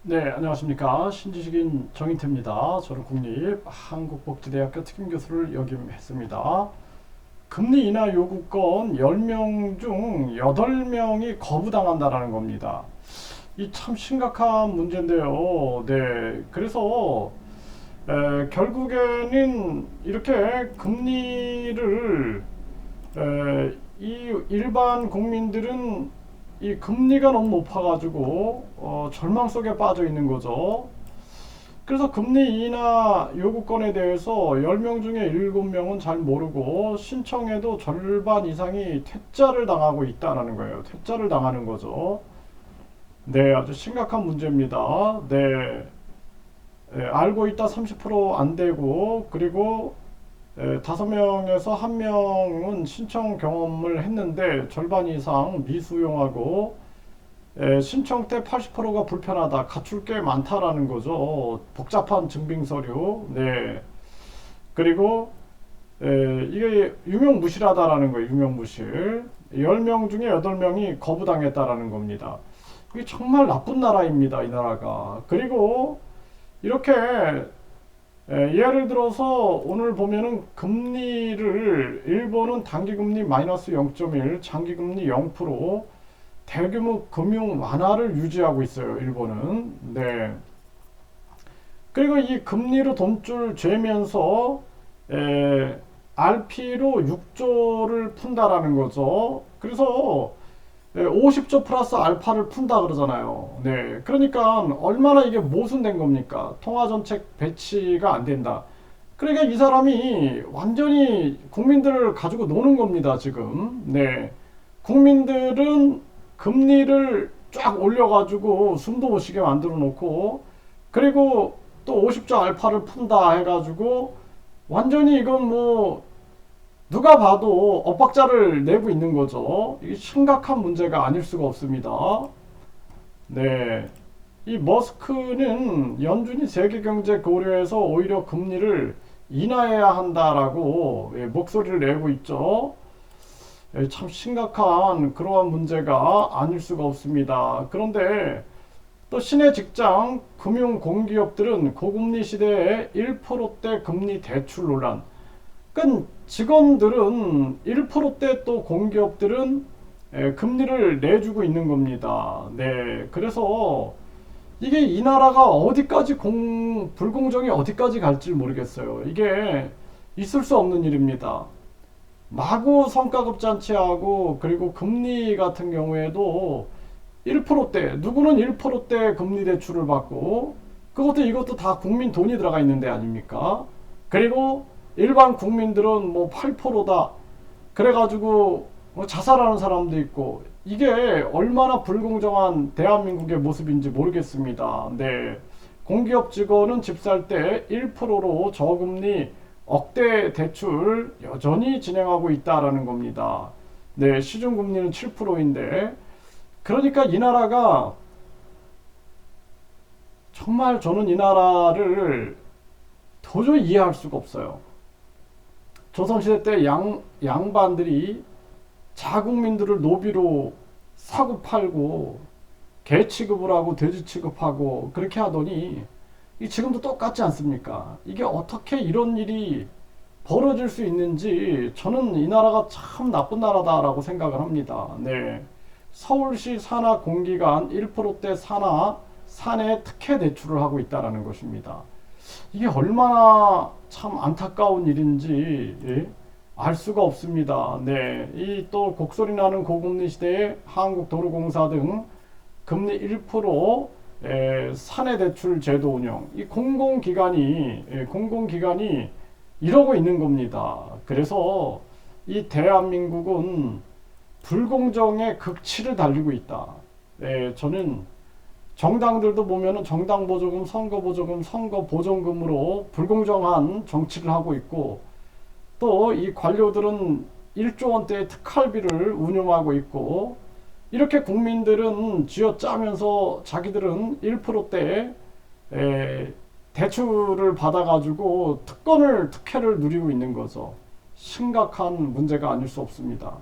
네, 안녕하십니까. 신지식인 정인태입니다. 저는 국립한국복지대학교 특임교수를 역임했습니다. 금리 인하 요구권 10명 중 8명이 거부당한다라는 겁니다. 이 참 심각한 문제인데요. 네, 그래서 결국에는 이렇게 금리를 이 일반 국민들은 이 금리가 너무 높아가지고 절망 속에 빠져 있는 거죠. 그래서 금리 인하 요구권에 대해서 10명 중에 7명은 잘 모르고 신청해도 절반 이상이 퇴짜를 당하고 있다는 거예요. 퇴짜를 당하는 거죠. 네, 아주 심각한 문제입니다. 네, 알고 있다 30%안 되고, 그리고 5명에서 1명은 신청 경험을 했는데 절반 이상 미수용하고, 신청 때 80%가 불편하다, 갖출 게 많다라는 거죠. 복잡한 증빙 서류. 네. 그리고 이게 유명무실하다라는 거예요. 유명무실. 10명 중에 8명이 거부당했다라는 겁니다. 이게 정말 나쁜 나라입니다. 이 나라가. 그리고 이렇게 예를 들어서 오늘 보면은 금리를 일본은 단기금리 마이너스 0.1, 장기금리 0%, 대규모 금융 완화를 유지하고 있어요. 일본은. 네. 그리고 이 금리로 돈줄 죄면서 RP로 6조를 푼다라는 거죠. 그래서 50조 플러스 알파를 푼다 그러잖아요. 네. 그러니까 얼마나 이게 모순된 겁니까? 통화정책 배치가 안 된다. 그러니까 이 사람이 완전히 국민들을 가지고 노는 겁니다, 지금. 네. 국민들은 금리를 쫙 올려가지고 숨도 못 쉬게 만들어 놓고, 그리고 또 50조 알파를 푼다 해가지고 완전히 이건 뭐 누가 봐도 엇박자를 내고 있는 거죠. 이게 심각한 문제가 아닐 수가 없습니다. 네. 이 머스크는 연준이 세계 경제 고려해서 오히려 금리를 인하해야 한다라고 목소리를 내고 있죠. 참 심각한 그러한 문제가 아닐 수가 없습니다. 그런데 또 신의 직장 금융 공기업들은 고금리 시대에 1%대 금리 대출 논란. 그러니까 직원들은 1%대, 또 공기업들은 금리를 내주고 있는 겁니다. 네, 그래서 이게 이 나라가 어디까지 불공정이 어디까지 갈지 모르겠어요. 이게 있을 수 없는 일입니다. 마구 성과급 잔치하고, 그리고 금리 같은 경우에도 1%대, 누구는 1%대 금리 대출을 받고, 그것도 이것도 다 국민 돈이 들어가 있는 데 아닙니까? 그리고 일반 국민들은 뭐 8%다. 그래가지고 뭐 자살하는 사람도 있고, 이게 얼마나 불공정한 대한민국의 모습인지 모르겠습니다. 네. 공기업 직원은 집 살 때 1%로 저금리 억대 대출 여전히 진행하고 있다라는 겁니다. 네. 시중금리는 7%인데, 그러니까 이 나라가 정말, 저는 이 나라를 도저히 이해할 수가 없어요. 조선시대 때 양반들이 자국민들을 노비로 사고 팔고 개 취급을 하고 돼지 취급하고 그렇게 하더니 이 지금도 똑같지 않습니까? 이게 어떻게 이런 일이 벌어질 수 있는지 저는 이 나라가 참 나쁜 나라다라고 생각을 합니다. 네. 서울시 산하 공기관 1%대 산하 사내 특혜 대출을 하고 있다는 것입니다. 이게 얼마나 참 안타까운 일인지 알 수가 없습니다. 네, 이 또 곡소리 나는 고금리 시대에 한국도로공사 등 금리 1% 사내 대출 제도 운영, 이 공공기관이 이러고 있는 겁니다. 그래서 이 대한민국은 불공정의 극치를 달리고 있다. 저는 정당들도 보면은 정당 보조금, 선거 보조금, 선거 보전금으로 불공정한 정치를 하고 있고, 또 이 관료들은 1조 원대의 특활비를 운용하고 있고, 이렇게 국민들은 쥐어짜면서 자기들은 1%대 대출을 받아가지고 특혜를 누리고 있는 거죠. 심각한 문제가 아닐 수 없습니다.